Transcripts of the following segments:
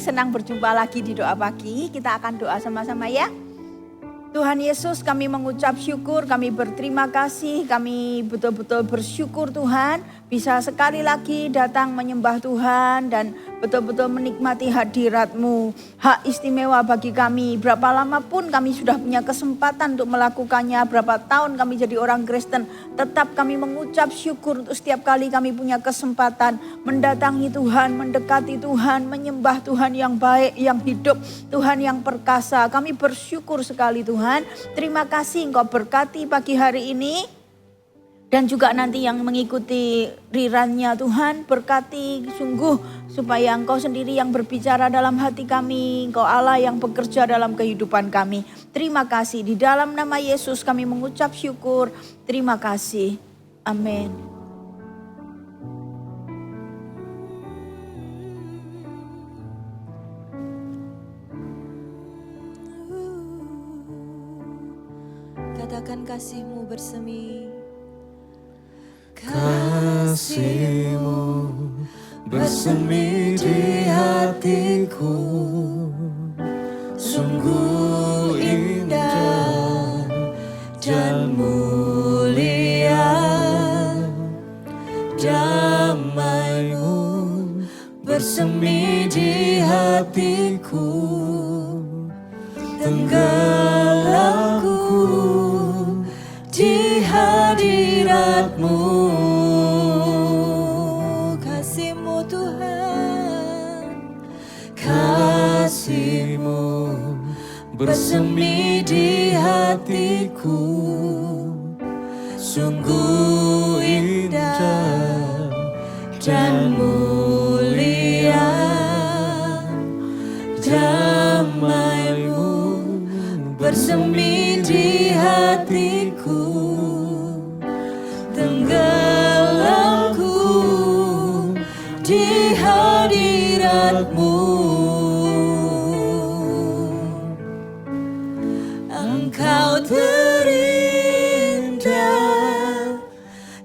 senang berjumpa lagi di doa pagi. Kita akan doa sama-sama ya. Tuhan Yesus, kami mengucap syukur, kami berterima kasih, kami betul-betul bersyukur Tuhan bisa sekali lagi datang menyembah Tuhan dan betul-betul menikmati hadirat-Mu. Hak istimewa bagi kami, berapa lama pun kami sudah punya kesempatan untuk melakukannya, berapa tahun kami jadi orang Kristen, tetap kami mengucap syukur untuk setiap kali kami punya kesempatan mendatangi Tuhan, mendekati Tuhan, menyembah Tuhan yang baik, yang hidup, Tuhan yang perkasa. Kami bersyukur sekali Tuhan. Terima kasih Engkau berkati pagi hari ini dan juga nanti yang mengikuti rirannya Tuhan, berkati sungguh supaya Engkau sendiri yang berbicara dalam hati kami, Engkau Allah yang bekerja dalam kehidupan kami. Terima kasih, di dalam nama Yesus kami mengucap syukur. Terima kasih, amin. Katakan kasih-Mu bersemi. Kasih-Mu bersemi di hatiku, sungguh indah dan mulia. Damai-Mu bersemi di hatiku, tenggelamku di hadirat-Mu. Kasih-Mu Tuhan, kasih-Mu bersemi di hatiku, sungguh indah dan mulia. Damai-Mu bersemi di hatiku, tenggelamku di hadirat-Mu. Engkau terindah,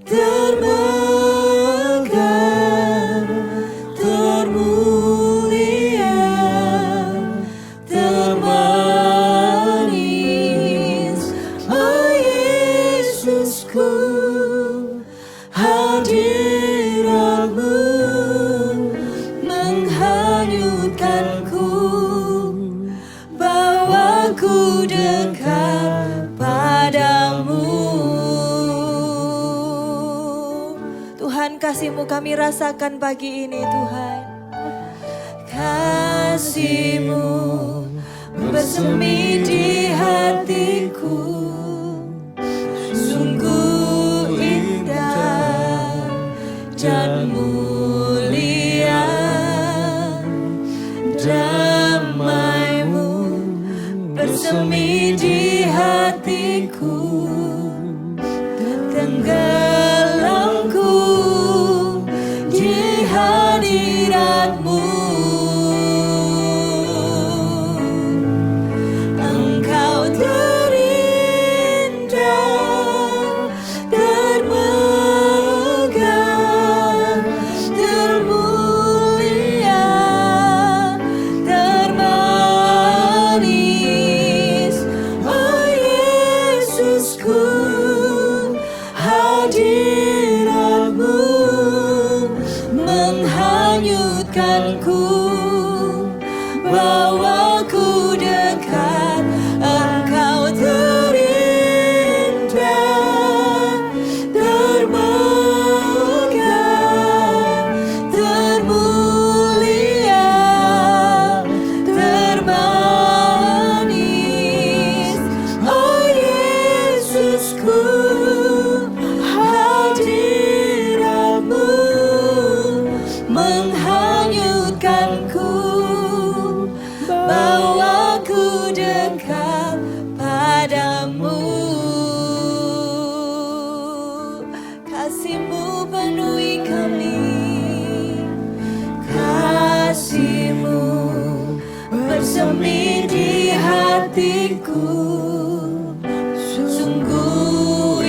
termegah, termulia, termanis. Oh Yesusku, hadirat-Mu menghanyutkanku, bawaku dekat padamu. Tuhan kasih-Mu kami rasakan pagi ini Tuhan. Kasih-Mu bersemi di hatiku, sungguh indah dan mulia. Damai-Mu bersemi di hatiku, tenggelamku di hadirat-Mu. Engkau terindah, termegah, termulia, termanis. Oh Yesusku, hadirat-Mu menghanyutkanku, bawaku dekat. Engkau terindah, termegah, termulia, termanis. Oh Yesusku, hadirat-Mu menghanyutkanku, bawaku dekat padamu. Kasih-Mu penuhi kami, kasih-Mu bersemi di hatiku, sungguh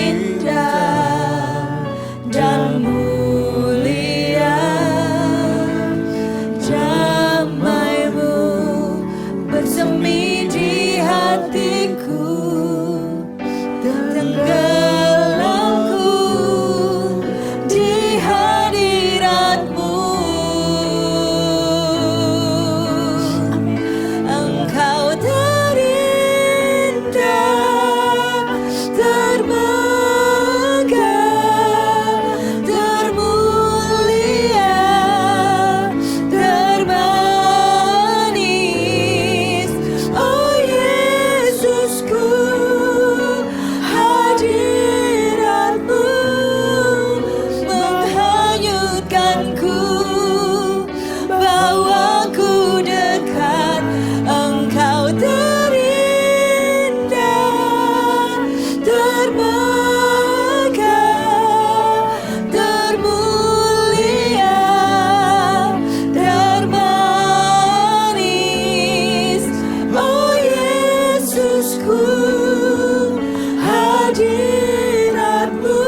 hadirat-Mu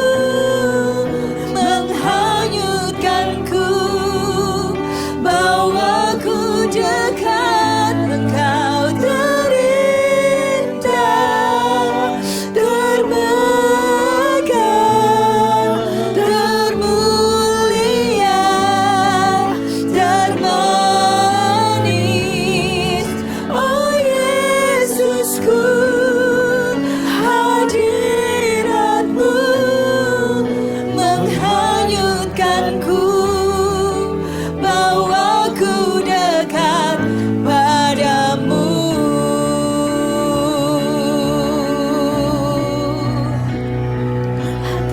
menghanyutkanku, bawaku dekat Engkau terindah, termegah, termulia, termanis. Oh Yesusku, hadirat-Mu menghanyutkanku, bawaku dekat padamu.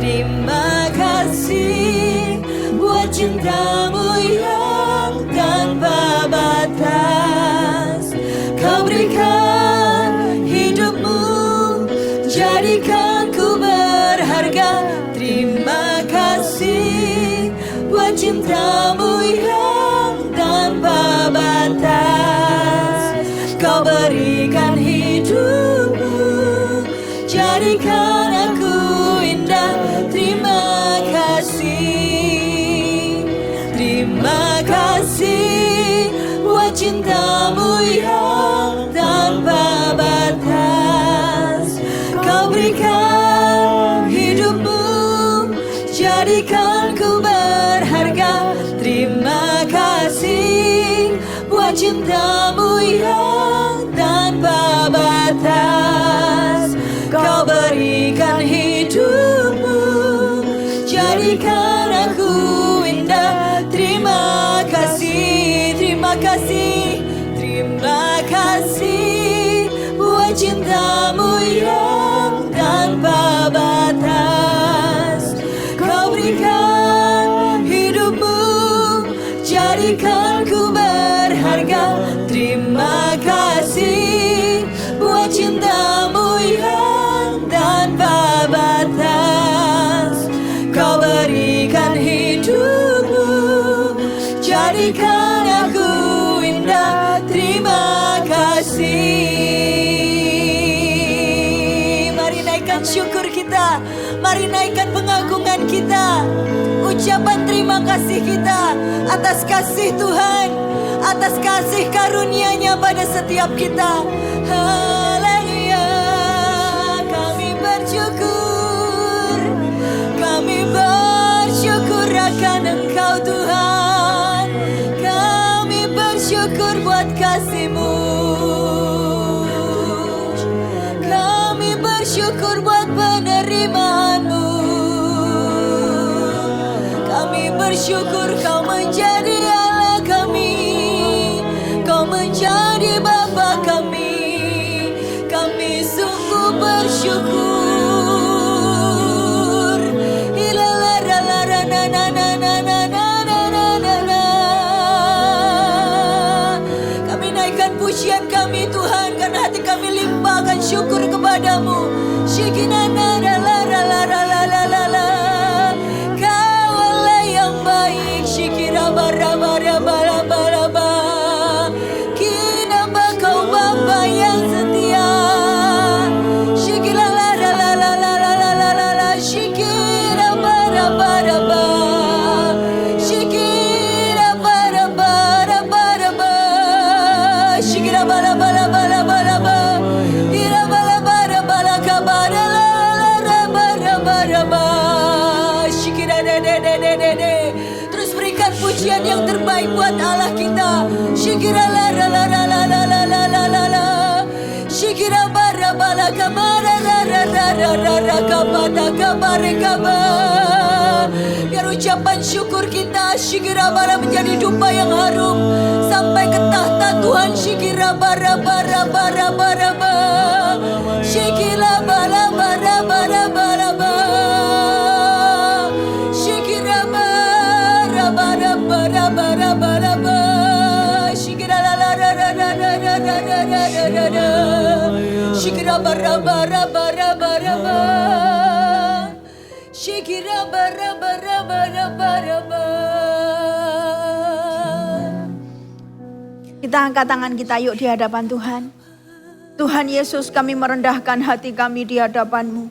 Terima kasih buat cinta-Mu yang tanpa batas. Kau berikan hidup-Mu, jadikan ku berharga. Terima kasih buat cinta-Mu yang tanpa batas. Kau berikan hidup-Mu, jadikan aku indah. Terima kasih, terima kasih buat cinta-Mu yang tanpa batas. Kau berikan hidup-Mu, jadikan ku berharga. Terima kasih buat cinta-Mu yang tanpa batas. Kau berikan hidup-Mu, jadikan aku indah. Terima kasih, terima kasih, terima kasih buat cinta-Mu yang tanpa batas. Kau berikan hidup-Mu, jadikan ku berharga. Terima kasih buat cinta-Mu yang tanpa batas. Kau berikan hidup-Mu, jadikan aku indah. Terima kasih. Mari naikkan syukur kita, mari naikkan pengagungan kita, ucapan terima kasih kita atas kasih Tuhan, atas kasih karunia-Nya pada setiap kita. Haleluya, kami bersyukur, kami bersyukur akan Engkau Tuhan. Kami bersyukur buat kasih-Mu, kami bersyukur buat penerimaan-Mu. Kami bersyukur Kau menjadi Allah kami, Kau menjadi Bapa kami. Kami sungguh bersyukur. Kami naikkan pujian kami Tuhan, karena hati kami limpahkan syukur kepadamu. Kau Allah yang baik. Kenapa Kau Bapa yang setia? Terus berikan pujian yang terbaik buat Allah kita. Biar ucapan syukur kita menjadi dupa yang harum sampai ke tahta Tuhan. Kita angkat tangan kita yuk di hadapan Tuhan. Tuhan Yesus, kami merendahkan hati kami di hadapan-Mu.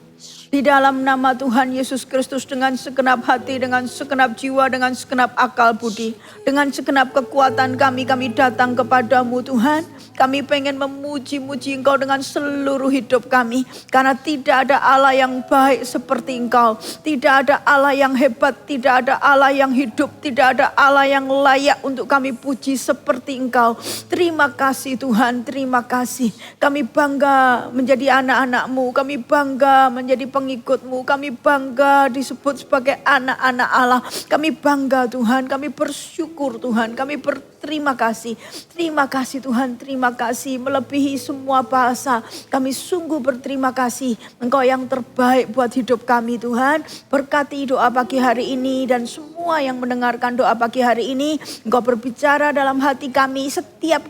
Di dalam nama Tuhan Yesus Kristus, dengan segenap hati, dengan segenap jiwa, dengan segenap akal budi, dengan segenap kekuatan kami datang kepadamu Tuhan. Kami pengen memuji-muji Engkau dengan seluruh hidup kami. Karena tidak ada Allah yang baik seperti Engkau. Tidak ada Allah yang hebat, tidak ada Allah yang hidup, tidak ada Allah yang layak untuk kami puji seperti Engkau. Terima kasih Tuhan, terima kasih. Kami bangga menjadi anak-anak-Mu, kami bangga menjadi pengikut-Mu, kami bangga disebut sebagai anak-anak Allah. Kami bangga Tuhan, kami bersyukur Tuhan, kami berterima kasih. Terima kasih Tuhan, terima kasih melebihi semua bahasa. Kami sungguh berterima kasih. Engkau yang terbaik buat hidup kami Tuhan. Berkati doa pagi hari ini dan semua yang mendengarkan doa pagi hari ini. Engkau berbicara dalam hati kami. Setiap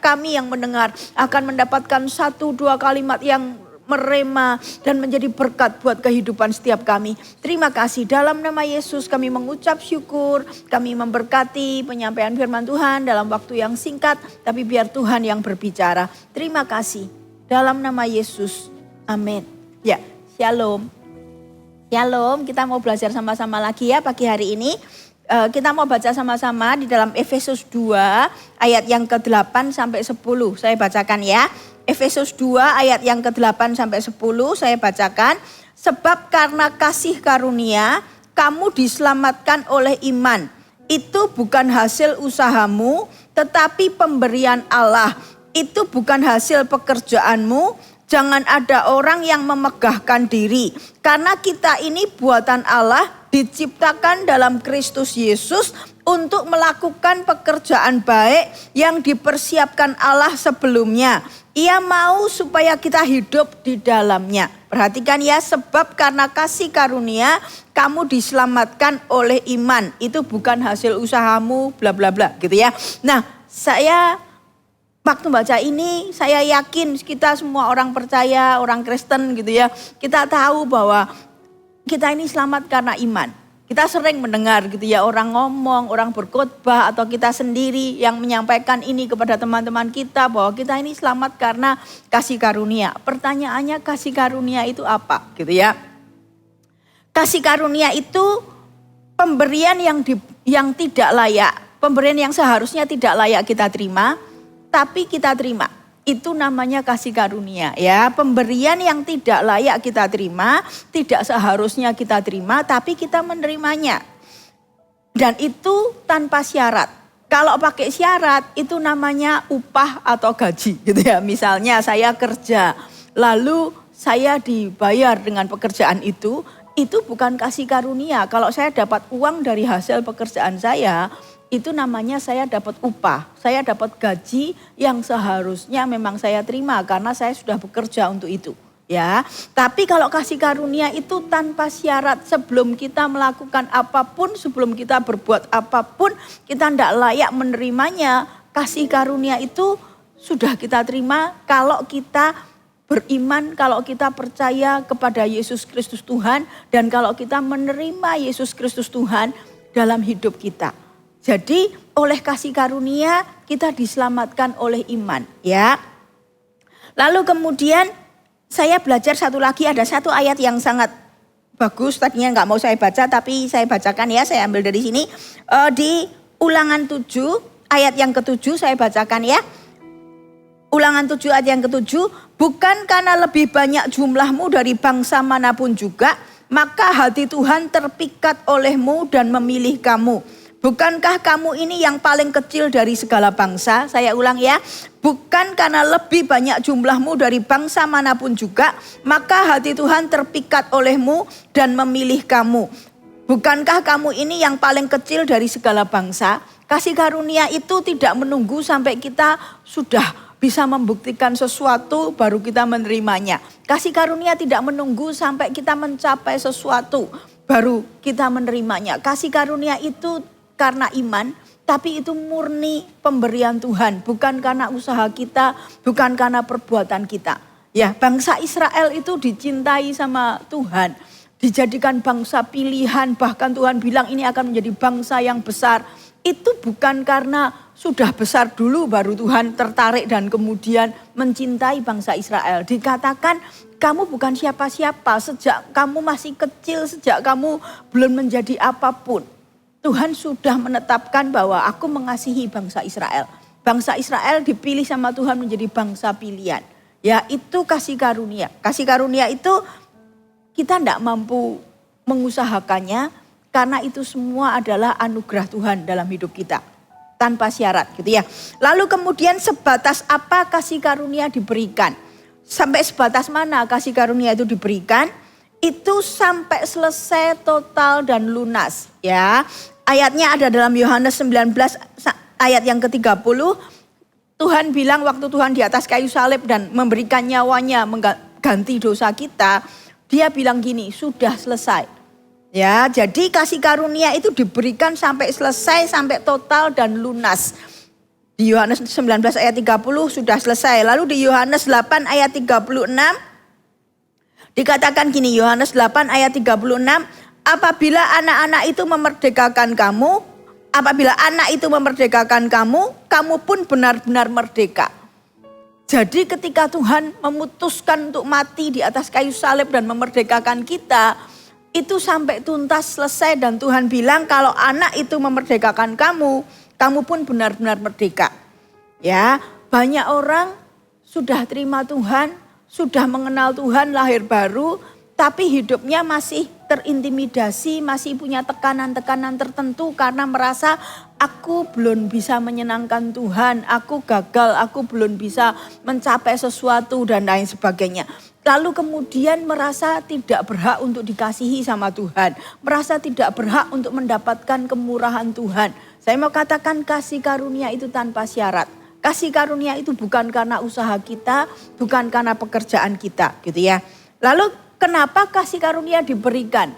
kami yang mendengar akan mendapatkan 1-2 kalimat yang merema dan menjadi berkat buat kehidupan setiap kami. Terima kasih, dalam nama Yesus kami mengucap syukur, kami memberkati penyampaian firman Tuhan dalam waktu yang singkat, tapi biar Tuhan yang berbicara. Terima kasih, dalam nama Yesus, amin. Ya, shalom. Shalom, kita mau belajar sama-sama lagi ya pagi hari ini. Kita mau baca sama-sama di dalam Efesus 2 ayat yang ke-8 sampai 10. Saya bacakan ya. Efesus 2 ayat yang ke-8 sampai 10 saya bacakan. Sebab karena kasih karunia kamu diselamatkan oleh iman. Itu bukan hasil usahamu tetapi pemberian Allah. Itu bukan hasil pekerjaanmu. Jangan ada orang yang memegahkan diri. Karena kita ini buatan Allah, diciptakan dalam Kristus Yesus untuk melakukan pekerjaan baik yang dipersiapkan Allah sebelumnya. Ia mau supaya kita hidup di dalamnya. Perhatikan ya, sebab karena kasih karunia kamu diselamatkan oleh iman. Itu bukan hasil usahamu bla bla bla gitu ya. Nah, saya waktu baca ini saya yakin kita semua orang percaya, orang Kristen gitu ya. Kita tahu bahwa kita ini selamat karena iman. Kita sering mendengar gitu ya, orang ngomong, orang berkhotbah atau kita sendiri yang menyampaikan ini kepada teman-teman kita bahwa kita ini selamat karena kasih karunia. Pertanyaannya, kasih karunia itu apa gitu ya? Kasih karunia itu pemberian yang tidak layak, pemberian yang seharusnya tidak layak kita terima, tapi kita terima. Itu namanya kasih karunia ya. Pemberian yang tidak layak kita terima, tidak seharusnya kita terima, tapi kita menerimanya. Dan itu tanpa syarat. Kalau pakai syarat itu namanya upah atau gaji gitu ya. Misalnya saya kerja, lalu saya dibayar dengan pekerjaan itu bukan kasih karunia. Kalau saya dapat uang dari hasil pekerjaan saya, itu namanya saya dapat upah, saya dapat gaji yang seharusnya memang saya terima karena saya sudah bekerja untuk itu. Ya, tapi kalau kasih karunia itu tanpa syarat, sebelum kita melakukan apapun, sebelum kita berbuat apapun, kita tidak layak menerimanya. Kasih karunia itu sudah kita terima kalau kita beriman, kalau kita percaya kepada Yesus Kristus Tuhan, dan kalau kita menerima Yesus Kristus Tuhan dalam hidup kita. Jadi oleh kasih karunia kita diselamatkan oleh iman ya. Lalu kemudian saya belajar satu lagi, ada satu ayat yang sangat bagus, tadinya nggak mau saya baca tapi saya bacakan ya, saya ambil dari sini. Di Ulangan 7 ayat yang ke-7 saya bacakan ya. Ulangan 7 ayat yang ke-7, bukan karena lebih banyak jumlahmu dari bangsa manapun juga, maka hati Tuhan terpikat olehmu dan memilih kamu. Bukankah kamu ini yang paling kecil dari segala bangsa? Saya ulang ya. Bukan karena lebih banyak jumlahmu dari bangsa manapun juga, maka hati Tuhan terpikat olehmu dan memilih kamu. Bukankah kamu ini yang paling kecil dari segala bangsa? Kasih karunia itu tidak menunggu sampai kita sudah bisa membuktikan sesuatu baru kita menerimanya. Kasih karunia tidak menunggu sampai kita mencapai sesuatu baru kita menerimanya. Kasih karunia itu karena iman, tapi itu murni pemberian Tuhan, bukan karena usaha kita, bukan karena perbuatan kita. Ya, bangsa Israel itu dicintai sama Tuhan, dijadikan bangsa pilihan, bahkan Tuhan bilang ini akan menjadi bangsa yang besar. Itu bukan karena sudah besar dulu baru Tuhan tertarik dan kemudian mencintai bangsa Israel. Dikatakan Kamu bukan siapa-siapa sejak kamu masih kecil, sejak kamu belum menjadi apapun. Tuhan sudah menetapkan bahwa aku mengasihi bangsa Israel. Bangsa Israel dipilih sama Tuhan menjadi bangsa pilihan. Ya, itu kasih karunia. Kasih karunia itu kita tidak mampu mengusahakannya karena itu semua adalah anugerah Tuhan dalam hidup kita. Tanpa syarat gitu ya. Lalu kemudian sebatas apa kasih karunia diberikan? Sampai sebatas mana kasih karunia itu diberikan? Itu sampai selesai total dan lunas ya. Ayatnya ada dalam Yohanes 19 ayat yang ke-30. Tuhan bilang waktu Tuhan di atas kayu salib dan memberikan nyawanya mengganti dosa kita. Dia bilang gini, sudah selesai. Ya, jadi kasih karunia itu diberikan sampai selesai, sampai total dan lunas. Di Yohanes 19 ayat 30 sudah selesai. Lalu di Yohanes 8 ayat 36 dikatakan gini, Yohanes 8 ayat 36, apabila anak-anak itu memerdekakan kamu, apabila anak itu memerdekakan kamu, kamu pun benar-benar merdeka. Jadi ketika Tuhan memutuskan untuk mati di atas kayu salib dan memerdekakan kita, itu sampai tuntas selesai dan Tuhan bilang kalau anak itu memerdekakan kamu, kamu pun benar-benar merdeka. Ya, banyak orang sudah terima Tuhan, sudah mengenal Tuhan lahir baru, tapi hidupnya masih terintimidasi, masih punya tekanan-tekanan tertentu karena merasa aku belum bisa menyenangkan Tuhan, aku gagal, aku belum bisa mencapai sesuatu dan lain sebagainya. Lalu kemudian merasa tidak berhak untuk dikasihi sama Tuhan, merasa tidak berhak untuk mendapatkan kemurahan Tuhan. Saya mau katakan kasih karunia itu tanpa syarat. Kasih karunia itu bukan karena usaha kita, bukan karena pekerjaan kita gitu ya. Lalu kenapa kasih karunia diberikan?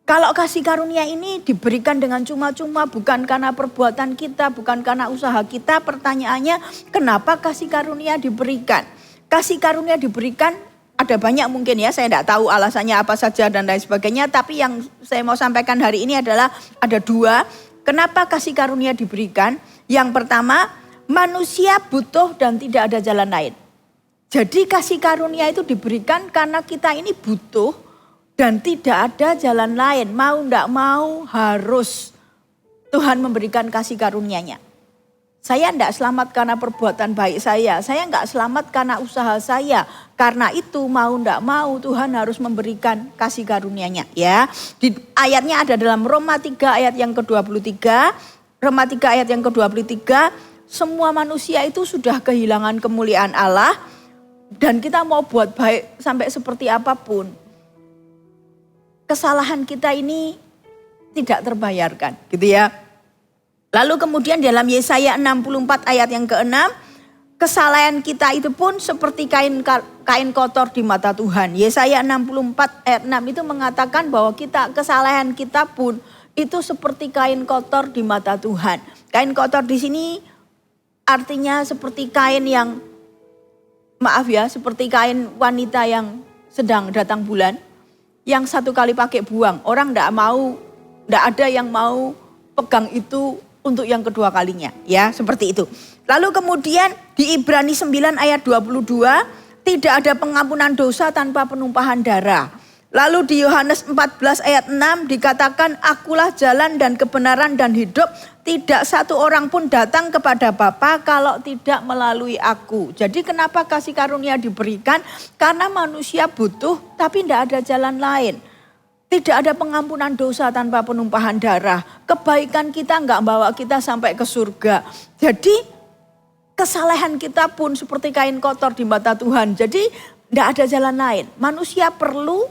Kalau kasih karunia ini diberikan dengan cuma-cuma bukan karena perbuatan kita, bukan karena usaha kita, pertanyaannya kenapa kasih karunia diberikan? Kasih karunia diberikan ada banyak mungkin ya, saya tidak tahu alasannya apa saja dan lain sebagainya. Tapi yang saya mau sampaikan hari ini adalah ada dua. Kenapa kasih karunia diberikan? Yang pertama, manusia butuh dan tidak ada jalan lain. Jadi kasih karunia itu diberikan karena kita ini butuh dan tidak ada jalan lain. Mau tidak mau harus Tuhan memberikan kasih karunia-Nya. Saya tidak selamat karena perbuatan baik saya tidak selamat karena usaha saya. Karena itu mau tidak mau Tuhan harus memberikan kasih karunia-Nya ya. Di ayatnya ada dalam Roma 3 ayat yang ke-23. Roma 3 ayat yang ke-23, semua manusia itu sudah kehilangan kemuliaan Allah. Dan kita mau buat baik sampai seperti apapun, kesalahan kita ini tidak terbayarkan gitu ya. Lalu kemudian dalam Yesaya 64 ayat yang ke-6, kesalahan kita itu pun seperti kain kotor di mata Tuhan. Yesaya 64 ayat 6 itu mengatakan bahwa kesalahan kita pun itu seperti kain kotor di mata Tuhan. Kain kotor di sini artinya seperti kain yang, maaf ya, seperti kain wanita yang sedang datang bulan, yang satu kali pakai buang. Orang tidak ada yang mau pegang itu untuk yang kedua kalinya, ya seperti itu. Lalu kemudian di Ibrani 9 ayat 22, tidak ada pengampunan dosa tanpa penumpahan darah. Lalu di Yohanes 14 ayat 6 dikatakan, akulah jalan dan kebenaran dan hidup, tidak satu orang pun datang kepada Bapa kalau tidak melalui aku. Jadi kenapa kasih karunia diberikan? Karena manusia butuh tapi tidak ada jalan lain. Tidak ada pengampunan dosa tanpa penumpahan darah. Kebaikan kita enggak bawa kita sampai ke surga. Jadi kesalahan kita pun seperti kain kotor di mata Tuhan. Jadi tidak ada jalan lain. Manusia perlu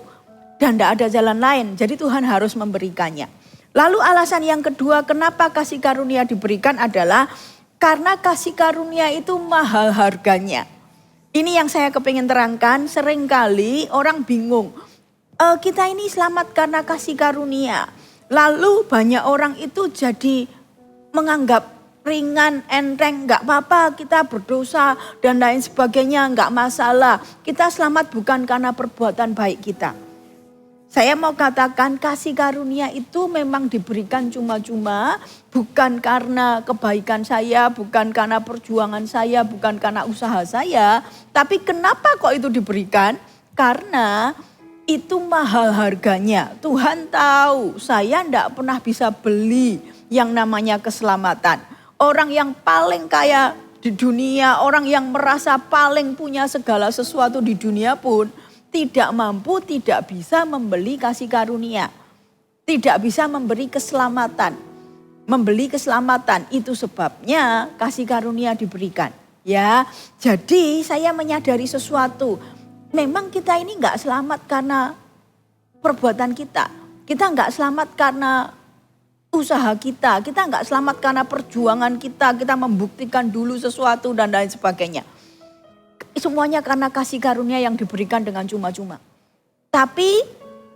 dan tidak ada jalan lain. Jadi Tuhan harus memberikannya. Lalu alasan yang kedua kenapa kasih karunia diberikan adalah karena kasih karunia itu mahal harganya. Ini yang saya kepingin terangkan, seringkali orang bingung. Kita ini selamat karena kasih karunia. Lalu banyak orang itu jadi menganggap ringan, enteng, enggak apa-apa kita berdosa dan lain sebagainya, enggak masalah. Kita selamat bukan karena perbuatan baik kita. Saya mau katakan kasih karunia itu memang diberikan cuma-cuma, bukan karena kebaikan saya, bukan karena perjuangan saya, bukan karena usaha saya. Tapi kenapa kok itu diberikan? Karena itu mahal harganya. Tuhan tahu saya tidak pernah bisa beli yang namanya keselamatan. Orang yang paling kaya di dunia, orang yang merasa paling punya segala sesuatu di dunia pun tidak mampu, tidak bisa membeli kasih karunia. Tidak bisa memberi keselamatan. Membeli keselamatan itu sebabnya kasih karunia diberikan. Ya, jadi saya menyadari sesuatu. Memang kita ini enggak selamat karena perbuatan kita. Kita enggak selamat karena usaha kita. Kita enggak selamat karena perjuangan kita. Kita membuktikan dulu sesuatu dan lain sebagainya. Semuanya karena kasih karunia yang diberikan dengan cuma-cuma. Tapi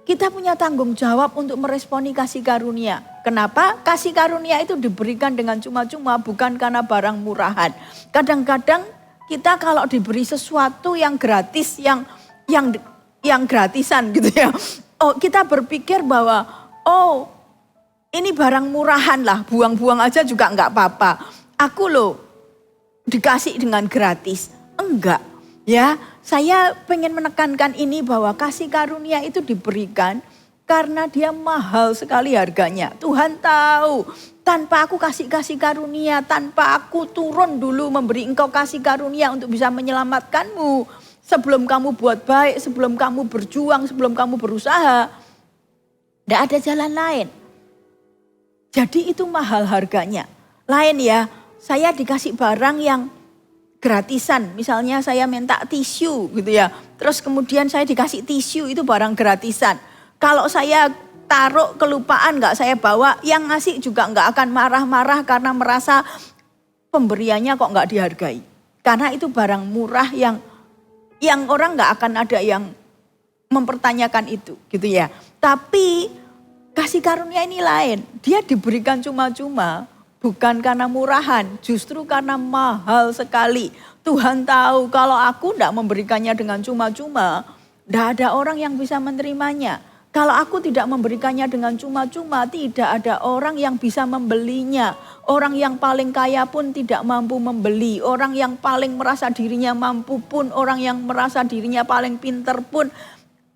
kita punya tanggung jawab untuk meresponi kasih karunia. Kenapa? Kasih karunia itu diberikan dengan cuma-cuma, bukan karena barang murahan. Kadang-kadang kita kalau diberi sesuatu yang gratis, yang gratisan gitu ya. Oh, kita berpikir bahwa ini barang murahan lah, buang-buang aja juga enggak apa-apa. Aku loh dikasih dengan gratis. Enggak, ya. Saya pengen menekankan ini bahwa kasih karunia itu diberikan karena dia mahal sekali harganya. Tuhan tahu. Tanpa aku kasih karunia, tanpa aku turun dulu memberi engkau kasih karunia untuk bisa menyelamatkanmu. Sebelum kamu buat baik, sebelum kamu berjuang, sebelum kamu berusaha. Tidak ada jalan lain. Jadi itu mahal harganya. Lain ya, saya dikasih barang yang gratisan. Misalnya saya minta tisu gitu ya. Terus kemudian saya dikasih tisu, itu barang gratisan. Kalau saya taruh kelupaan nggak saya bawa, yang ngasih juga nggak akan marah-marah karena merasa pemberiannya kok nggak dihargai. Karena itu barang murah yang orang nggak akan ada yang mempertanyakan itu gitu ya. Tapi kasih karunia ini lain, dia diberikan cuma-cuma bukan karena murahan, justru karena mahal sekali. Tuhan tahu kalau aku nggak memberikannya dengan cuma-cuma, nggak ada orang yang bisa menerimanya. Kalau aku tidak memberikannya dengan cuma-cuma, tidak ada orang yang bisa membelinya. Orang yang paling kaya pun tidak mampu membeli. Orang yang paling merasa dirinya mampu pun, orang yang merasa dirinya paling pinter pun,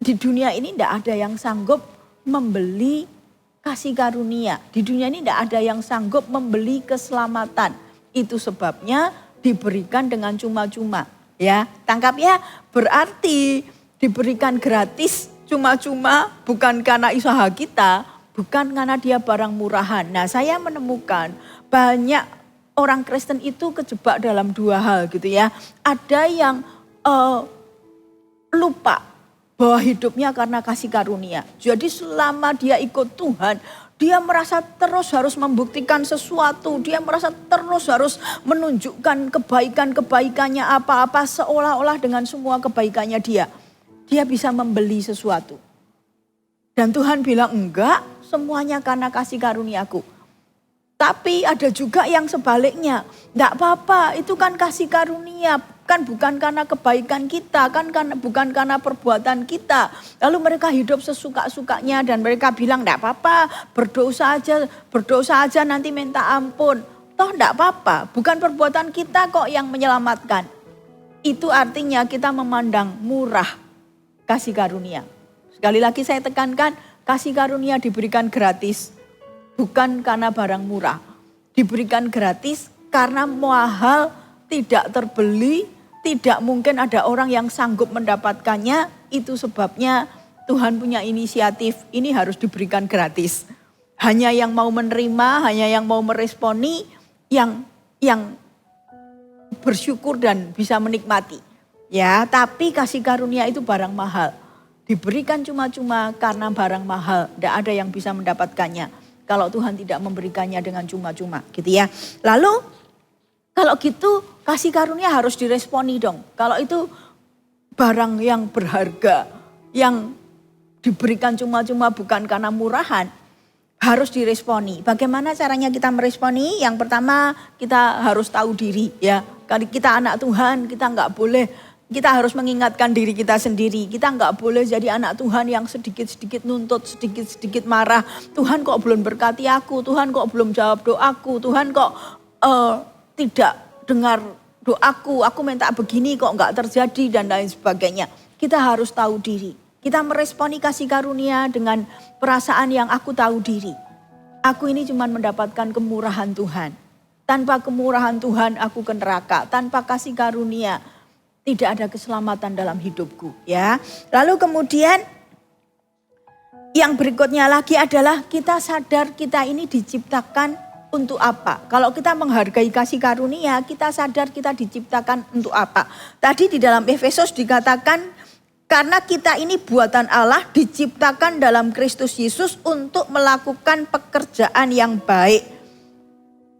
di dunia ini tidak ada yang sanggup membeli kasih karunia. Di dunia ini tidak ada yang sanggup membeli keselamatan. Itu sebabnya diberikan dengan cuma-cuma. Ya, tangkap ya, berarti diberikan gratis, cuma-cuma bukan karena usaha kita, bukan karena dia barang murahan. Nah, saya menemukan banyak orang Kristen itu kejebak dalam dua hal gitu ya. Ada yang lupa bahwa hidupnya karena kasih karunia. Jadi selama dia ikut Tuhan, dia merasa terus harus membuktikan sesuatu. Dia merasa terus harus menunjukkan kebaikan-kebaikannya apa-apa, seolah-olah dengan semua kebaikannya dia bisa membeli sesuatu. Dan Tuhan bilang enggak, semuanya karena kasih karuniaku. Tapi ada juga yang sebaliknya. Enggak apa-apa, itu kan kasih karunia. Kan bukan karena kebaikan kita, bukan karena perbuatan kita. Lalu mereka hidup sesuka-sukanya dan mereka bilang enggak apa-apa, berdosa aja nanti minta ampun. Toh enggak apa-apa, bukan perbuatan kita kok yang menyelamatkan. Itu artinya kita memandang murah kasih karunia. Sekali lagi saya tekankan, kasih karunia diberikan gratis. Bukan karena barang murah. Diberikan gratis karena mahal, tidak terbeli, tidak mungkin ada orang yang sanggup mendapatkannya. Itu sebabnya Tuhan punya inisiatif, ini harus diberikan gratis. Hanya yang mau menerima, hanya yang mau meresponi, yang bersyukur dan bisa menikmati. Ya, tapi kasih karunia itu barang mahal. Diberikan cuma-cuma karena barang mahal. Tidak ada yang bisa mendapatkannya. Kalau Tuhan tidak memberikannya dengan cuma-cuma gitu ya. Lalu kalau gitu kasih karunia harus diresponi dong. Kalau itu barang yang berharga, yang diberikan cuma-cuma bukan karena murahan, harus diresponi. Bagaimana caranya kita meresponi? Yang pertama kita harus tahu diri ya. Kalau kita anak Tuhan, kita harus mengingatkan diri kita sendiri. Kita nggak boleh jadi anak Tuhan yang sedikit-sedikit nuntut, sedikit-sedikit marah. Tuhan kok belum berkati aku, Tuhan kok belum jawab doaku, Tuhan kok tidak dengar doaku, aku minta begini kok nggak terjadi dan lain sebagainya. kita harus tahu diri. Kita meresponi kasih karunia dengan perasaan yang aku tahu diri. Aku ini cuma mendapatkan kemurahan Tuhan. Tanpa kemurahan Tuhan aku ke neraka. Tanpa kasih karunia tidak ada keselamatan dalam hidupku. Ya. Lalu kemudian yang berikutnya lagi adalah kita sadar kita ini diciptakan untuk apa? Kalau kita menghargai kasih karunia, kita sadar kita diciptakan untuk apa? Tadi di dalam Efesus dikatakan, karena kita ini buatan Allah diciptakan dalam Kristus Yesus untuk melakukan pekerjaan yang baik.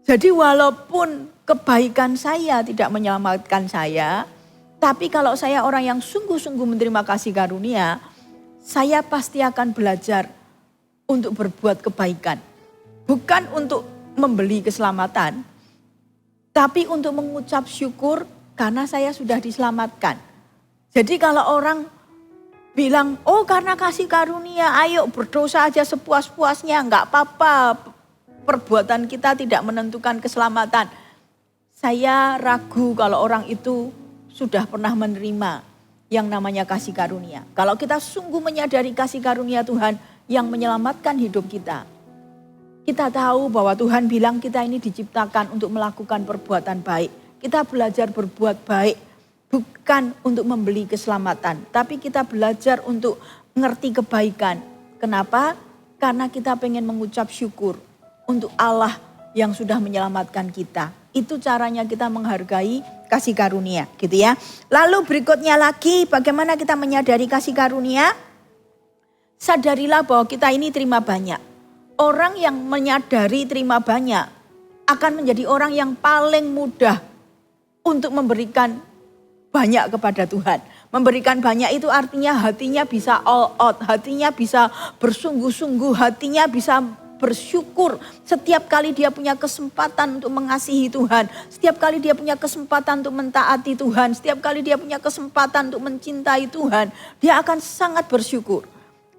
Jadi walaupun kebaikan saya tidak menyelamatkan saya, tapi kalau saya orang yang sungguh-sungguh menerima kasih karunia, saya pasti akan belajar untuk berbuat kebaikan. Bukan untuk membeli keselamatan, tapi untuk mengucap syukur karena saya sudah diselamatkan. Jadi kalau orang bilang, oh karena kasih karunia, ayo berdosa aja sepuas-puasnya, enggak apa-apa, perbuatan kita tidak menentukan keselamatan. Saya ragu kalau orang itu sudah pernah menerima yang namanya kasih karunia. Kalau kita sungguh menyadari kasih karunia Tuhan yang menyelamatkan hidup kita, kita tahu bahwa Tuhan bilang kita ini diciptakan untuk melakukan perbuatan baik. Kita belajar berbuat baik bukan untuk membeli keselamatan, tapi kita belajar untuk mengerti kebaikan. Kenapa? Karena kita pengen mengucap syukur untuk Allah yang sudah menyelamatkan kita. Itu caranya kita menghargai kasih karunia, gitu ya. Lalu berikutnya lagi, bagaimana kita menyadari kasih karunia? Sadarilah bahwa kita ini terima banyak. Orang yang menyadari terima banyak akan menjadi orang yang paling mudah untuk memberikan banyak kepada Tuhan. Memberikan banyak itu artinya hatinya bisa all out, hatinya bisa bersungguh-sungguh, hatinya bisa bersyukur. Setiap kali dia punya kesempatan untuk mengasihi Tuhan, setiap kali dia punya kesempatan untuk mentaati Tuhan, setiap kali dia punya kesempatan untuk mencintai Tuhan, dia akan sangat bersyukur.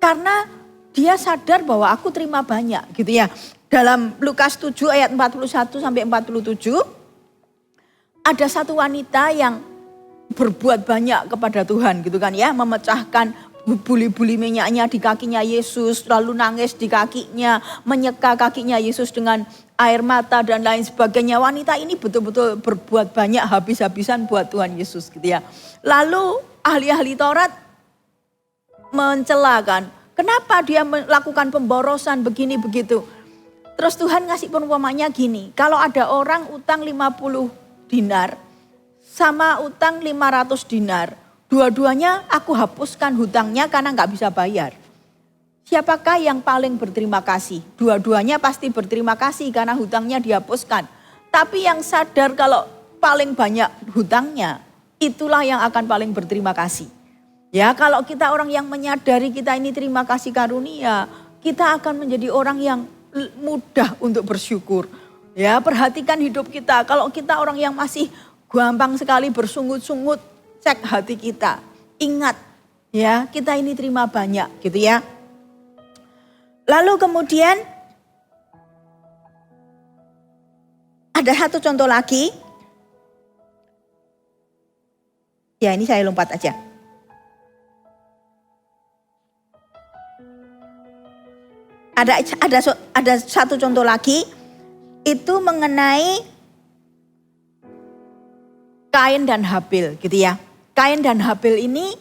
Karena dia sadar bahwa aku terima banyak, gitu ya. Dalam Lukas 7 ayat 41 sampai 47, ada satu wanita yang berbuat banyak kepada Tuhan, gitu kan ya, memecahkan buli-buli minyaknya di kakinya Yesus, lalu nangis di kakinya, menyeka kakinya Yesus dengan air mata dan lain sebagainya. Wanita ini betul-betul berbuat banyak habis-habisan buat Tuhan Yesus, gitu ya. Lalu ahli-ahli Taurat mencelakan, kenapa dia melakukan pemborosan begini begitu. Terus Tuhan ngasih perumpamannya gini, kalau ada orang utang 50 dinar sama utang 500 dinar, dua-duanya aku hapuskan hutangnya karena gak bisa bayar. Siapakah yang paling berterima kasih? Dua-duanya pasti berterima kasih karena hutangnya dihapuskan. Tapi yang sadar kalau paling banyak hutangnya, itulah yang akan paling berterima kasih. Ya, kalau kita orang yang menyadari kita ini terima kasih karunia, kita akan menjadi orang yang mudah untuk bersyukur. Ya, perhatikan hidup kita. Kalau kita orang yang masih gampang sekali bersungut-sungut, cek hati kita. Ingat, ya, kita ini terima banyak, gitu ya. Lalu kemudian ada satu contoh lagi. Ya, ini saya lompat aja. Ada satu contoh lagi, itu mengenai Kain dan Habil, gitu ya. Kain dan Habil ini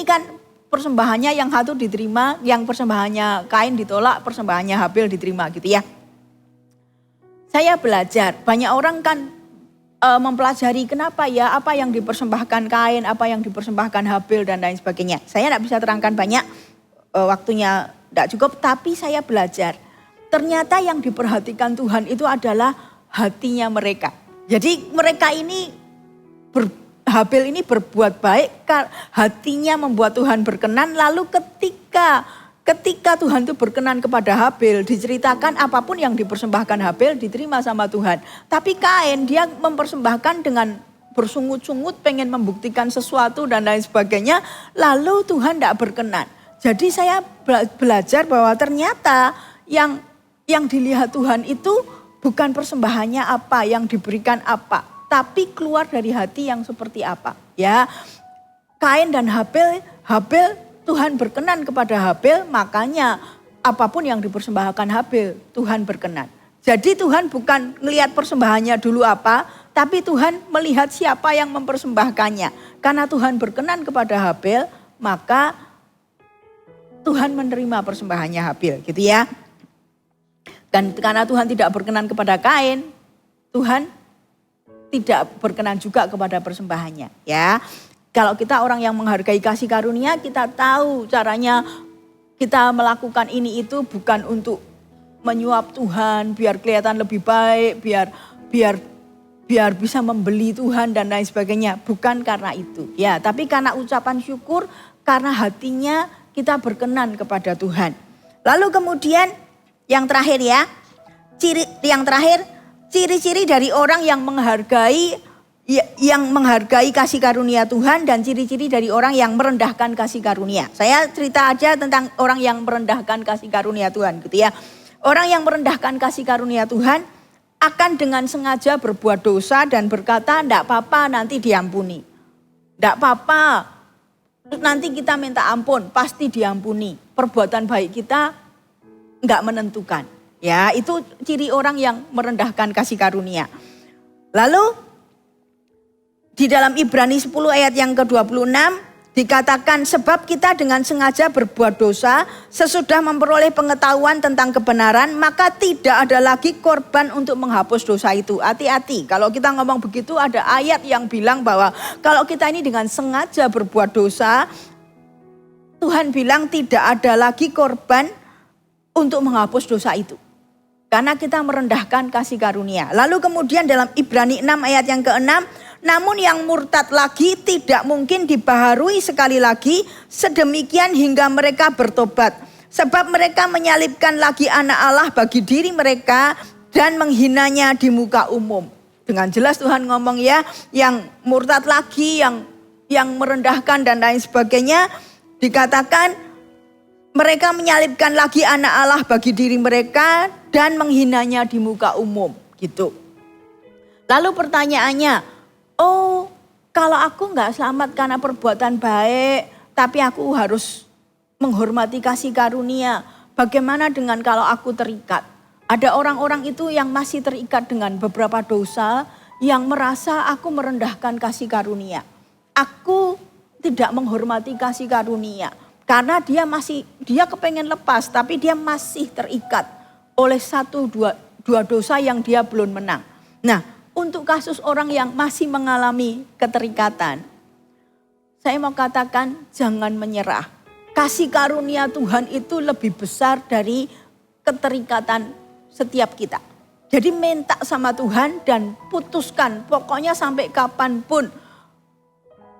kan persembahannya yang satu diterima, yang persembahannya Kain ditolak, persembahannya Habil diterima, gitu ya. Saya belajar, banyak orang kan mempelajari kenapa ya, apa yang dipersembahkan Kain, apa yang dipersembahkan Habil dan lain sebagainya. Saya tidak bisa terangkan banyak, waktunya tidak cukup, tapi saya belajar. Ternyata yang diperhatikan Tuhan itu adalah hatinya mereka. Jadi mereka ini, Habil ini berbuat baik, hatinya membuat Tuhan berkenan. Lalu ketika Tuhan itu berkenan kepada Habil, diceritakan apapun yang dipersembahkan Habil diterima sama Tuhan. Tapi Kain dia mempersembahkan dengan bersungut-sungut, pengen membuktikan sesuatu dan lain sebagainya. Lalu Tuhan tidak berkenan. Jadi saya belajar bahwa ternyata yang dilihat Tuhan itu bukan persembahannya apa, yang diberikan apa, tapi keluar dari hati yang seperti apa. Ya, Kain dan Habel, Tuhan berkenan kepada Habel, makanya apapun yang dipersembahkan Habel, Tuhan berkenan. Jadi Tuhan bukan ngelihat persembahannya dulu apa, tapi Tuhan melihat siapa yang mempersembahkannya. Karena Tuhan berkenan kepada Habel, maka Tuhan menerima persembahannya Habel, gitu ya. Dan karena Tuhan tidak berkenan kepada Kain, Tuhan tidak berkenan juga kepada persembahannya, ya. Kalau kita orang yang menghargai kasih karunia, kita tahu caranya kita melakukan ini itu bukan untuk menyuap Tuhan, biar kelihatan lebih baik, biar bisa membeli Tuhan dan lain sebagainya. Bukan karena itu, ya. Tapi karena ucapan syukur, karena hatinya kita berkenan kepada Tuhan. Lalu kemudian yang terakhir ya, ciri-ciri dari orang yang menghargai kasih karunia Tuhan dan ciri-ciri dari orang yang merendahkan kasih karunia. Saya cerita aja tentang orang yang merendahkan kasih karunia Tuhan, gitu ya. Orang yang merendahkan kasih karunia Tuhan akan dengan sengaja berbuat dosa dan berkata, "Enggak apa-apa, nanti diampuni. Enggak apa-apa, nanti kita minta ampun, pasti diampuni." Perbuatan baik kita enggak menentukan. Ya, itu ciri orang yang merendahkan kasih karunia. Lalu di dalam Ibrani 10 ayat yang ke-26 dikatakan, sebab kita dengan sengaja berbuat dosa sesudah memperoleh pengetahuan tentang kebenaran, maka tidak ada lagi korban untuk menghapus dosa itu. Hati-hati, kalau kita ngomong begitu ada ayat yang bilang bahwa kalau kita ini dengan sengaja berbuat dosa, Tuhan bilang tidak ada lagi korban untuk menghapus dosa itu. Karena kita merendahkan kasih karunia. Lalu kemudian dalam Ibrani 6 ayat yang ke-6, namun yang murtad lagi tidak mungkin dibaharui sekali lagi sedemikian hingga mereka bertobat. Sebab mereka menyalibkan lagi anak Allah bagi diri mereka dan menghinanya di muka umum. Dengan jelas Tuhan ngomong ya, yang murtad lagi, yang merendahkan dan lain sebagainya, dikatakan mereka menyalibkan lagi anak Allah bagi diri mereka dan menghinanya di muka umum, gitu. Lalu pertanyaannya, oh, kalau aku nggak selamat karena perbuatan baik, tapi aku harus menghormati kasih karunia. Bagaimana dengan kalau aku terikat? Ada orang-orang itu yang masih terikat dengan beberapa dosa, yang merasa aku merendahkan kasih karunia. Aku tidak menghormati kasih karunia. Karena dia kepengen lepas, tapi dia masih terikat oleh dua dosa yang dia belum menang. Nah, untuk kasus orang yang masih mengalami keterikatan, saya mau katakan jangan menyerah. Kasih karunia Tuhan itu lebih besar dari keterikatan setiap kita. Jadi minta sama Tuhan dan putuskan, pokoknya sampai kapanpun,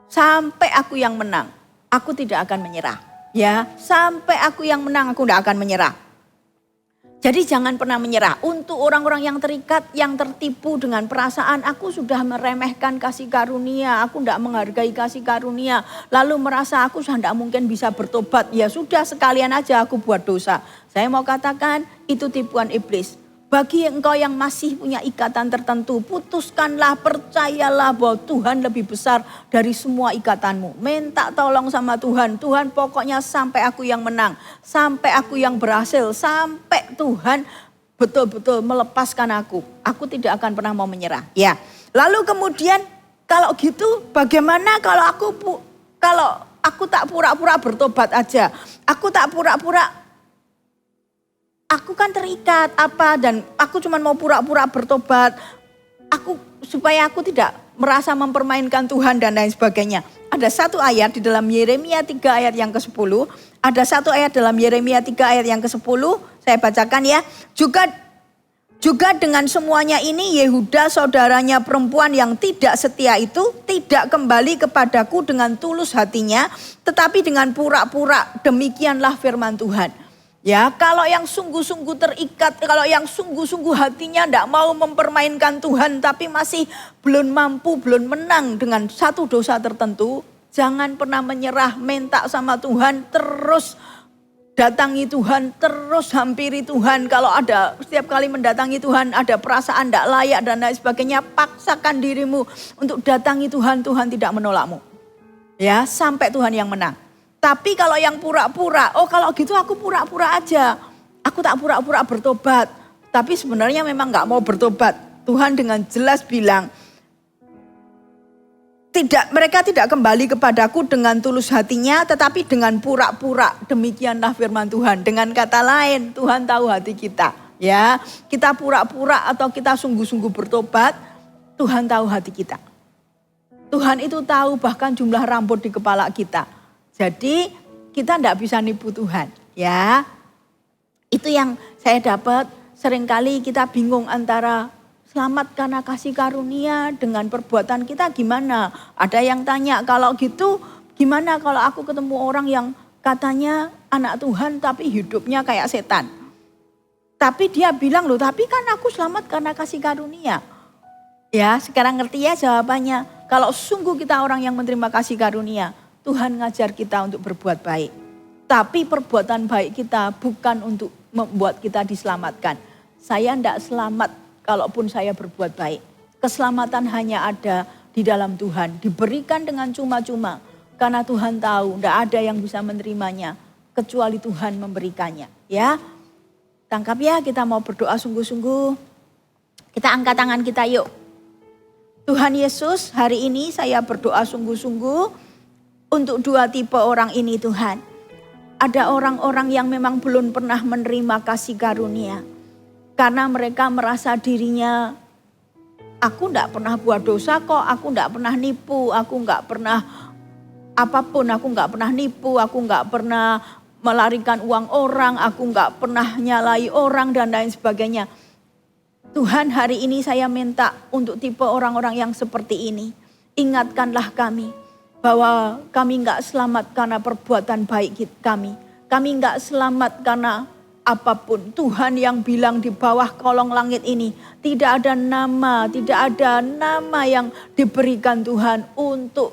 sampai aku yang menang, aku tidak akan menyerah. Ya, sampai aku yang menang, aku tidak akan menyerah. Jadi jangan pernah menyerah. Untuk orang-orang yang terikat, yang tertipu dengan perasaan aku sudah meremehkan kasih karunia, aku tidak menghargai kasih karunia, lalu merasa aku sudah tidak mungkin bisa bertobat. Ya sudah, sekalian aja aku buat dosa. Saya mau katakan itu tipuan iblis. Bagi engkau yang masih punya ikatan tertentu, putuskanlah, percayalah bahwa Tuhan lebih besar dari semua ikatanmu. Minta tolong sama Tuhan. Tuhan, pokoknya sampai aku yang menang, sampai aku yang berhasil, sampai Tuhan betul-betul melepaskan aku. Aku tidak akan pernah mau menyerah. Ya. Lalu kemudian kalau gitu bagaimana kalau aku tak pura-pura bertobat aja. Aku tak pura-pura, aku kan terikat dan aku cuma mau pura-pura bertobat. Supaya aku tidak merasa mempermainkan Tuhan dan lain sebagainya. Ada satu ayat di dalam Yeremia 3 ayat yang ke-10. Ada satu ayat dalam Yeremia 3 ayat yang ke-10. Saya bacakan ya. Juga dengan semuanya ini Yehuda saudaranya perempuan yang tidak setia itu tidak kembali kepadaku dengan tulus hatinya. Tetapi dengan pura-pura, demikianlah firman Tuhan. Ya, kalau yang sungguh-sungguh terikat, kalau yang sungguh-sungguh hatinya tidak mau mempermainkan Tuhan, tapi masih belum mampu, belum menang dengan satu dosa tertentu, jangan pernah menyerah, minta sama Tuhan, terus datangi Tuhan, terus hampiri Tuhan. Kalau ada setiap kali mendatangi Tuhan, ada perasaan tidak layak dan lain sebagainya, paksakan dirimu untuk datangi Tuhan, Tuhan tidak menolakmu. Ya, sampai Tuhan yang menang. Tapi kalau yang pura-pura, oh kalau gitu aku pura-pura aja. Aku tak pura-pura bertobat. Tapi sebenarnya memang gak mau bertobat. Tuhan dengan jelas bilang, mereka tidak kembali kepadaku dengan tulus hatinya, tetapi dengan pura-pura. Demikianlah firman Tuhan. Dengan kata lain, Tuhan tahu hati kita. Ya, kita pura-pura atau kita sungguh-sungguh bertobat, Tuhan tahu hati kita. Tuhan itu tahu bahkan jumlah rambut di kepala kita. Jadi kita tidak bisa nipu Tuhan. Ya, itu yang saya dapat. Seringkali kita bingung antara selamat karena kasih karunia dengan perbuatan kita gimana. Ada yang tanya, kalau gitu gimana kalau aku ketemu orang yang katanya anak Tuhan tapi hidupnya kayak setan. Tapi dia bilang loh, tapi kan aku selamat karena kasih karunia. Ya, sekarang ngerti ya jawabannya. Kalau sungguh kita orang yang menerima kasih karunia, Tuhan ngajar kita untuk berbuat baik. Tapi perbuatan baik kita bukan untuk membuat kita diselamatkan. Saya tidak selamat kalaupun saya berbuat baik. Keselamatan hanya ada di dalam Tuhan. Diberikan dengan cuma-cuma. Karena Tuhan tahu tidak ada yang bisa menerimanya. Kecuali Tuhan memberikannya. Ya, tangkap ya, kita mau berdoa sungguh-sungguh. Kita angkat tangan kita yuk. Tuhan Yesus, hari ini saya berdoa sungguh-sungguh untuk dua tipe orang ini Tuhan. Ada orang-orang yang memang belum pernah menerima kasih karunia. Karena mereka merasa dirinya, aku enggak pernah buat dosa kok, aku enggak pernah nipu, aku enggak pernah apapun, aku enggak pernah nipu, aku enggak pernah melarikan uang orang, aku enggak pernah nyalai orang dan lain sebagainya. Tuhan, hari ini saya minta untuk tipe orang-orang yang seperti ini. Ingatkanlah kami bahwa kami enggak selamat karena perbuatan baik kami. Kami enggak selamat karena apapun. Tuhan yang bilang di bawah kolong langit ini tidak ada nama yang diberikan Tuhan untuk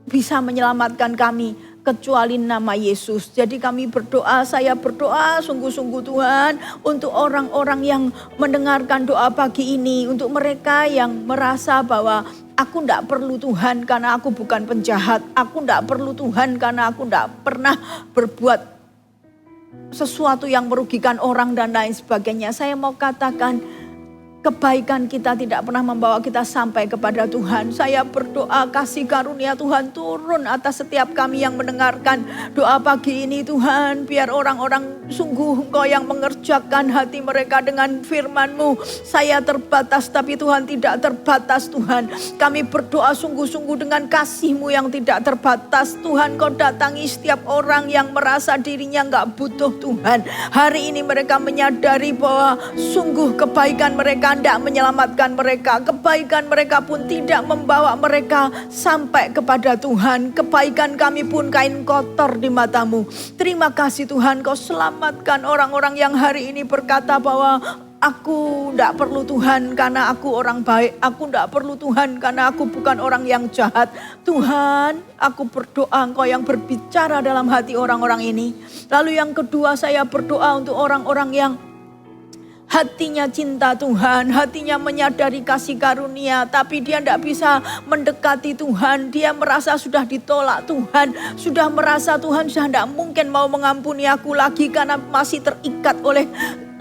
bisa menyelamatkan kami kecuali nama Yesus. Jadi kami berdoa, saya berdoa sungguh-sungguh Tuhan untuk orang-orang yang mendengarkan doa pagi ini, untuk mereka yang merasa bahwa aku tidak perlu Tuhan karena aku bukan penjahat, aku tidak perlu Tuhan karena aku tidak pernah berbuat sesuatu yang merugikan orang dan lain sebagainya. Saya mau katakan, kebaikan kita tidak pernah membawa kita sampai kepada Tuhan. Saya berdoa kasih karunia Tuhan turun atas setiap kami yang mendengarkan doa pagi ini Tuhan. Biar orang-orang sungguh Engkau yang mengerjakan hati mereka dengan firman-Mu. Saya terbatas tapi Tuhan tidak terbatas Tuhan. Kami berdoa sungguh-sungguh dengan kasih-Mu yang tidak terbatas. Tuhan Kau datangi setiap orang yang merasa dirinya enggak butuh Tuhan. Hari ini mereka menyadari bahwa sungguh kebaikan mereka tidak menyelamatkan mereka. Kebaikan mereka pun tidak membawa mereka sampai kepada Tuhan. Kebaikan kami pun kain kotor di mata-Mu. Terima kasih Tuhan, Kau selamatkan orang-orang yang hari ini berkata bahwa aku tidak perlu Tuhan karena aku orang baik. Aku tidak perlu Tuhan karena aku bukan orang yang jahat. Tuhan, aku berdoa Engkau yang berbicara dalam hati orang-orang ini. Lalu yang kedua, saya berdoa untuk orang-orang yang hatinya cinta Tuhan, hatinya menyadari kasih karunia, tapi dia tidak bisa mendekati Tuhan. Dia merasa sudah ditolak Tuhan, sudah merasa Tuhan sudah tidak mungkin mau mengampuni aku lagi karena masih terikat oleh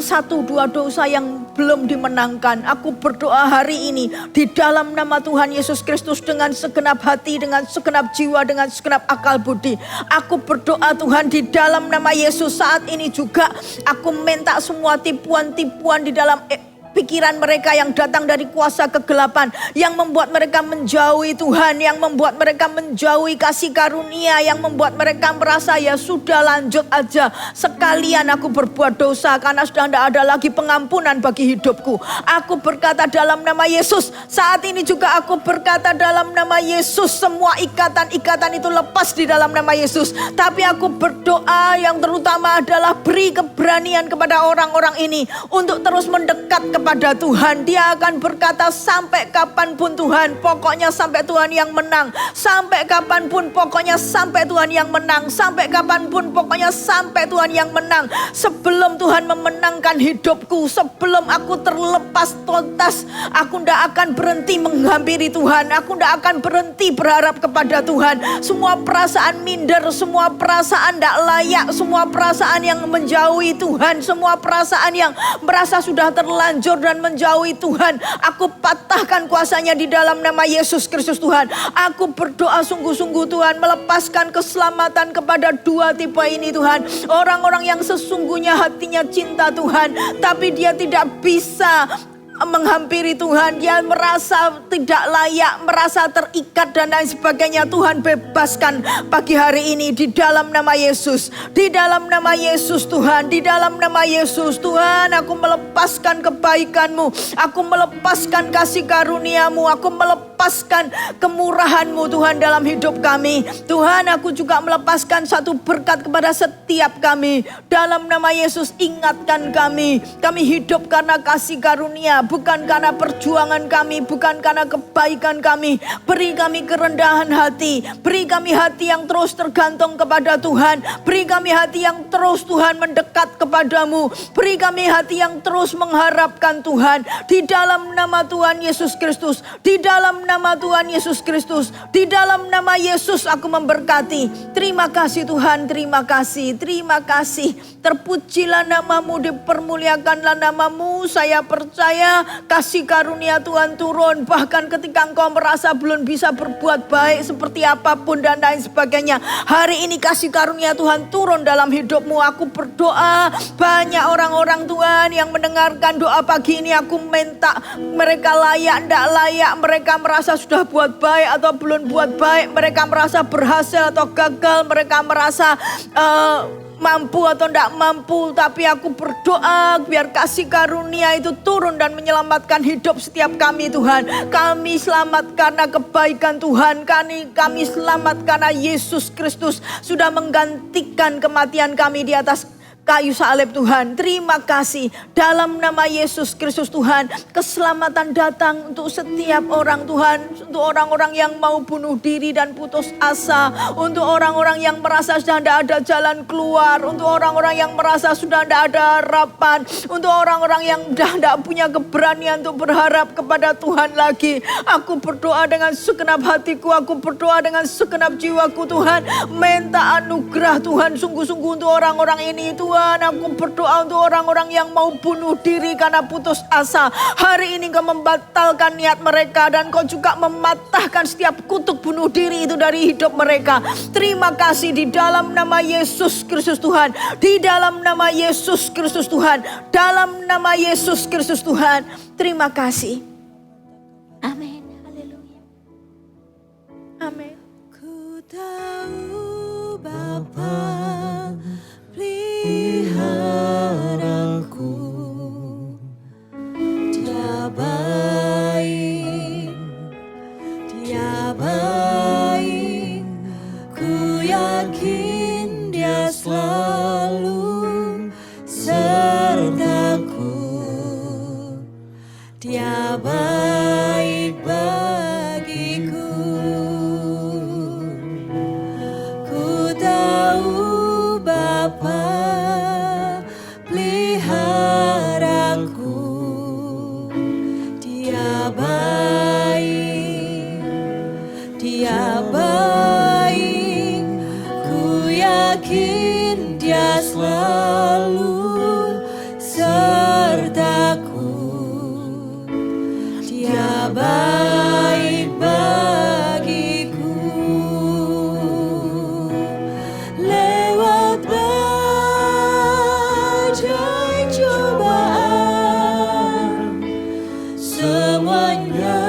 satu dua dosa yang belum dimenangkan. Aku berdoa hari ini di dalam nama Tuhan Yesus Kristus dengan segenap hati, dengan segenap jiwa, dengan segenap akal budi. Aku berdoa Tuhan di dalam nama Yesus saat ini juga aku minta semua tipuan-tipuan di dalam pikiran mereka yang datang dari kuasa kegelapan, yang membuat mereka menjauhi Tuhan, yang membuat mereka menjauhi kasih karunia, yang membuat mereka merasa ya sudah lanjut aja. Sekalian aku berbuat dosa karena sudah tidak ada lagi pengampunan bagi hidupku. Aku berkata dalam nama Yesus, saat ini juga aku berkata dalam nama Yesus, semua ikatan-ikatan itu lepas di dalam nama Yesus. Tapi aku berdoa yang terutama adalah beri keberanian kepada orang-orang ini untuk terus mendekat kepada Tuhan. Dia akan berkata sampai kapanpun Tuhan, pokoknya sampai Tuhan yang menang. Sampai kapanpun pokoknya sampai Tuhan yang menang. Sampai kapanpun pokoknya sampai Tuhan yang menang. Sebelum Tuhan memenangkan hidupku, sebelum aku terlepas tuntas, aku tidak akan berhenti menghampiri Tuhan. Aku tidak akan berhenti berharap kepada Tuhan. Semua perasaan minder, semua perasaan tidak layak, semua perasaan yang menjauhi Tuhan, semua perasaan yang merasa sudah terlanjur dan menjauhi Tuhan, aku patahkan kuasanya di dalam nama Yesus Kristus Tuhan. Aku berdoa sungguh-sungguh Tuhan, melepaskan keselamatan kepada dua tipe ini Tuhan. Orang-orang yang sesungguhnya hatinya cinta Tuhan, tapi dia tidak bisa menghampiri Tuhan, dia merasa tidak layak, merasa terikat dan lain sebagainya. Tuhan bebaskan pagi hari ini di dalam nama Yesus, di dalam nama Yesus Tuhan, di dalam nama Yesus Tuhan. Aku melepaskan kebaikan-Mu, aku melepaskan kasih karunia-Mu, aku melepaskan kemurahan-Mu Tuhan dalam hidup kami. Tuhan, aku juga melepaskan satu berkat kepada setiap kami. Dalam nama Yesus, ingatkan kami hidup karena kasih karunia, bukan karena perjuangan kami, bukan karena kebaikan kami. Beri kami kerendahan hati, beri kami hati yang terus tergantung kepada Tuhan, beri kami hati yang terus Tuhan mendekat kepadamu, beri kami hati yang terus mengharapkan Tuhan. Di dalam nama Tuhan Yesus Kristus, di dalam nama Tuhan Yesus Kristus, di dalam nama Yesus aku memberkati. Terima kasih Tuhan, terima kasih, terima kasih. Terpujilah namamu, dipermuliakanlah namamu. Saya percaya kasih karunia Tuhan turun. Bahkan ketika engkau merasa belum bisa berbuat baik seperti apapun dan lain sebagainya, hari ini kasih karunia Tuhan turun dalam hidupmu. Aku berdoa banyak orang-orang Tuhan yang mendengarkan doa pagi ini. Aku minta mereka layak, tidak layak, mereka merasa sudah buat baik atau belum buat baik, mereka merasa berhasil atau gagal, mereka merasa mampu atau tidak mampu, tapi aku berdoa biar kasih karunia itu turun dan menyelamatkan hidup setiap kami Tuhan. Kami selamat karena kebaikan Tuhan, kami selamat karena Yesus Kristus sudah menggantikan kematian kami di atas kayu salib Tuhan. Terima kasih dalam nama Yesus Kristus Tuhan. Keselamatan datang untuk setiap orang Tuhan, untuk orang-orang yang mau bunuh diri dan putus asa, untuk orang-orang yang merasa sudah tidak ada jalan keluar, untuk orang-orang yang merasa sudah tidak ada harapan, untuk orang-orang yang sudah tidak punya keberanian untuk berharap kepada Tuhan lagi. Aku berdoa dengan segenap hatiku, aku berdoa dengan segenap jiwaku Tuhan. Minta anugerah Tuhan sungguh-sungguh untuk orang-orang ini Tuhan. Aku berdoa untuk orang-orang yang mau bunuh diri karena putus asa. Hari ini Kau membatalkan niat mereka dan Kau juga mematahkan setiap kutuk bunuh diri itu dari hidup mereka. Terima kasih di dalam nama Yesus Kristus Tuhan. Di dalam nama Yesus Kristus Tuhan. Dalam nama Yesus Kristus Tuhan. Terima kasih. Amin. Haleluya. Amin. Ku tahu Bapa peliharaku, Dia baik, Dia baik. Ku yakin Dia selalu sertaku. Dia baik bagiku. Ku tahu Bapa peliharaku, Dia baik, Dia baik. Ku yakin Dia selalu sertaku. Dia baik bagiku. Lewat badai cobaan, semuanya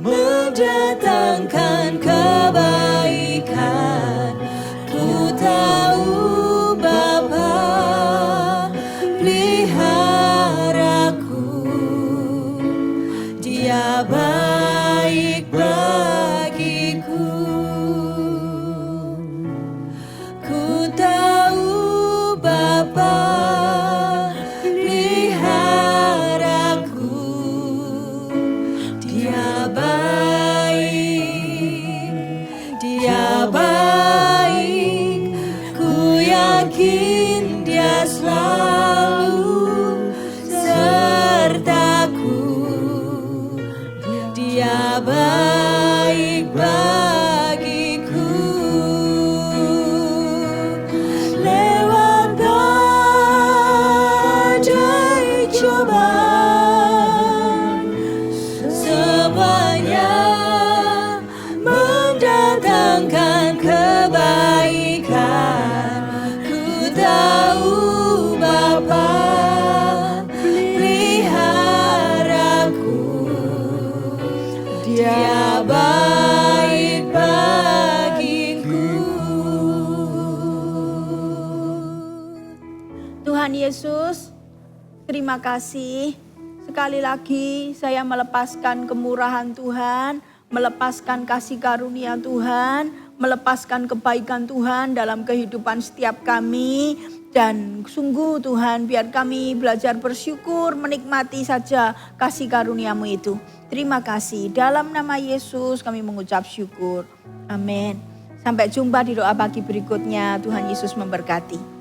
mendatangkan kebaikan. Ku tahu Bapa yakin Dia selalu sertaku. Dia baik bagiku. Lewat badai cobaan, semuanya mendatangkan kebaikan. Ku tahu Bapa peliharaku. Dia baik bagiku. Tuhan Yesus, terima kasih. Sekali lagi saya melepaskan kemurahan Tuhan, melepaskan kasih karunia Tuhan, melepaskan kebaikan Tuhan dalam kehidupan setiap kami. Dan sungguh Tuhan, biar kami belajar bersyukur, menikmati saja kasih karuniamu itu. Terima kasih. Dalam nama Yesus kami mengucap syukur. Amin. Sampai jumpa di doa pagi berikutnya. Tuhan Yesus memberkati.